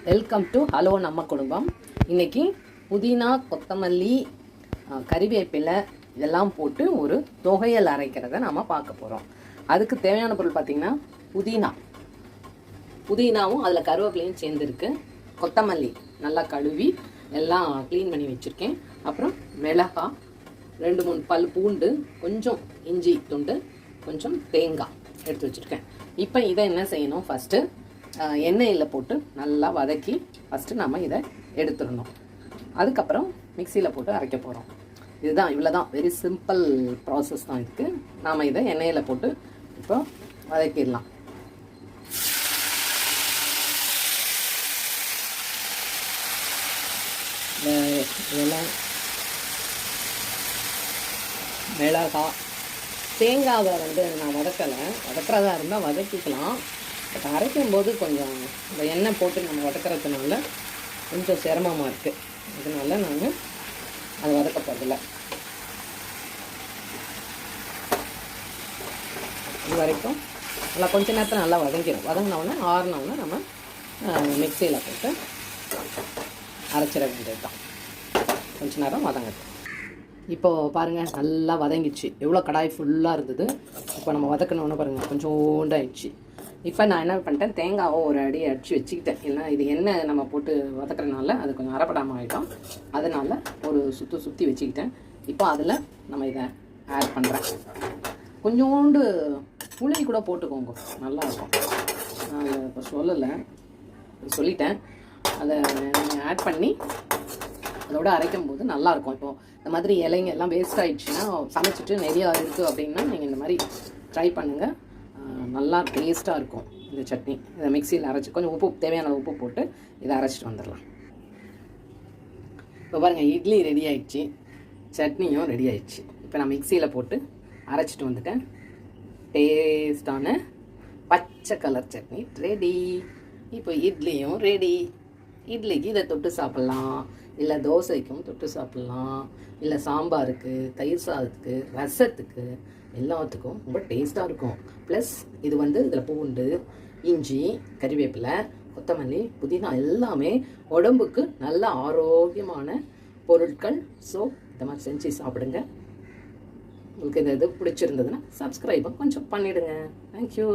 Welcome to hello நம்ம குடும்பம். இன்றைக்கி புதினா, கொத்தமல்லி, கறிவேப்பிலை இதெல்லாம் போட்டு ஒரு தொகையல் அரைக்கிறத நம்ம பார்க்க போகிறோம். அதுக்கு தேவையான பொருள் பார்த்திங்கன்னா புதினாவும் அதில் கருவேப்பிலையும் சேர்ந்துருக்கு. கொத்தமல்லி நல்லா கழுவி எல்லாம் க்ளீன் பண்ணி வச்சுருக்கேன். அப்புறம் மிளகாய், 2-3 பல் பூண்டு, கொஞ்சம் இஞ்சி துண்டு, கொஞ்சம் தேங்காய் எடுத்து வச்சுருக்கேன். இப்போ இதை என்ன செய்யணும், ஃபஸ்ட்டு எண்ணெயில் போட்டு நல்லா வதக்கி ஃபஸ்ட்டு நம்ம இதை எடுத்துடணும். அதுக்கப்புறம் மிக்சியில் போட்டு அரைக்க போகிறோம். இதுதான், இவ்வளோ தான், வெரி சிம்பிள் ப்ராசஸ் தான் இதுக்கு. நாம் இதை எண்ணெயில் போட்டு இப்போ வதக்கிடலாம். இதெல்லாம் மிளகாய், தேங்காவை நான் வதக்கிறதா இருந்தால் வதக்கிக்கலாம். பட் அரைக்கும் போது கொஞ்சம் இந்த எண்ணெய் போட்டு நம்ம வதக்கிறதுனால கொஞ்சம் சிரமமாக இருக்குது. அதனால நான் அதை வதக்க போகிறதில்ல. இது வரைக்கும் நல்லா கொஞ்சம் நேரத்தில் நல்லா வதங்கினோடனே ஆறினோடனே நம்ம மிக்சியில் போட்டு அரைச்சிட வேண்டியது தான். கொஞ்சம் நேரம் வதங்கட்டும். இப்போது பாருங்கள், நல்லா வதங்கிச்சு. எவ்வளோ கடாய் ஃபுல்லாக இருந்தது. இப்போ நம்ம வதக்கணுன்னு பாருங்கள், கொஞ்சோண்டாயிடுச்சு. இப்போ நான் என்ன பண்ணிட்டேன், தேங்காவை ஒரு அடி அடித்து வச்சுக்கிட்டேன். ஏன்னா இது எண்ணெய் நம்ம போட்டு வதக்கிறதுனால அது கொஞ்சம் அரைப்படாமல் ஆகிட்டோம். அதனால் ஒரு சுற்றி வச்சுக்கிட்டேன். இப்போ அதில் நம்ம இதை ஆட் பண்ணுறேன். கொஞ்சோண்டு புளி கூட போட்டுக்கோங்க, நல்லாயிருக்கும். நான் இப்போ சொல்லிட்டேன். அதை நீங்கள் ஆட் பண்ணி அதோட அரைக்கும் போது நல்லாயிருக்கும். இப்போது இந்த மாதிரி இலைங்க எல்லாம் வேஸ்ட் ஆகிடுச்சுன்னா, சமைச்சிட்டு நிறையா இருக்குது அப்படின்னா நீங்கள் இந்த மாதிரி ட்ரை பண்ணுங்கள். நல்லா டேஸ்ட்டாக இருக்கும் இந்த சட்னி. இதை மிக்சியில் அரைச்சி கொஞ்சம் உப்பு, தேவையான உப்பு போட்டு இதை அரைச்சிட்டு வந்துடலாம். இப்போ பாருங்கள், இட்லி ரெடி ஆகிடுச்சு, சட்னியும் ரெடி ஆகிடுச்சு. இப்போ நான் மிக்சியில் போட்டு அரைச்சிட்டு வந்துட்டேன். டேஸ்டான பச்சை கலர் சட்னி ரெடி. இப்போ இட்லியும் ரெடி. இட்லிக்கு இதை தொட்டு சாப்பிட்லாம், இல்லை தோசைக்கும் தொட்டு சாப்பிட்லாம், இல்லை சாம்பாருக்கு, தயிர் சாதத்துக்கு, ரசத்துக்கு, எல்லாத்துக்கும் ரொம்ப டேஸ்ட்டாக இருக்கும். ப்ளஸ் இது இதில் பூண்டு, இஞ்சி, கறிவேப்பிலை, கொத்தமல்லி, புதினா எல்லாமே உடம்புக்கு நல்ல ஆரோக்கியமான பொருட்கள். ஸோ இந்த மாதிரி செஞ்சு சாப்பிடுங்க. உங்களுக்கு இந்த இது பிடிச்சிருந்ததுன்னா சப்ஸ்கிரைபை கொஞ்சம் பண்ணிவிடுங்க. தேங்க்யூ.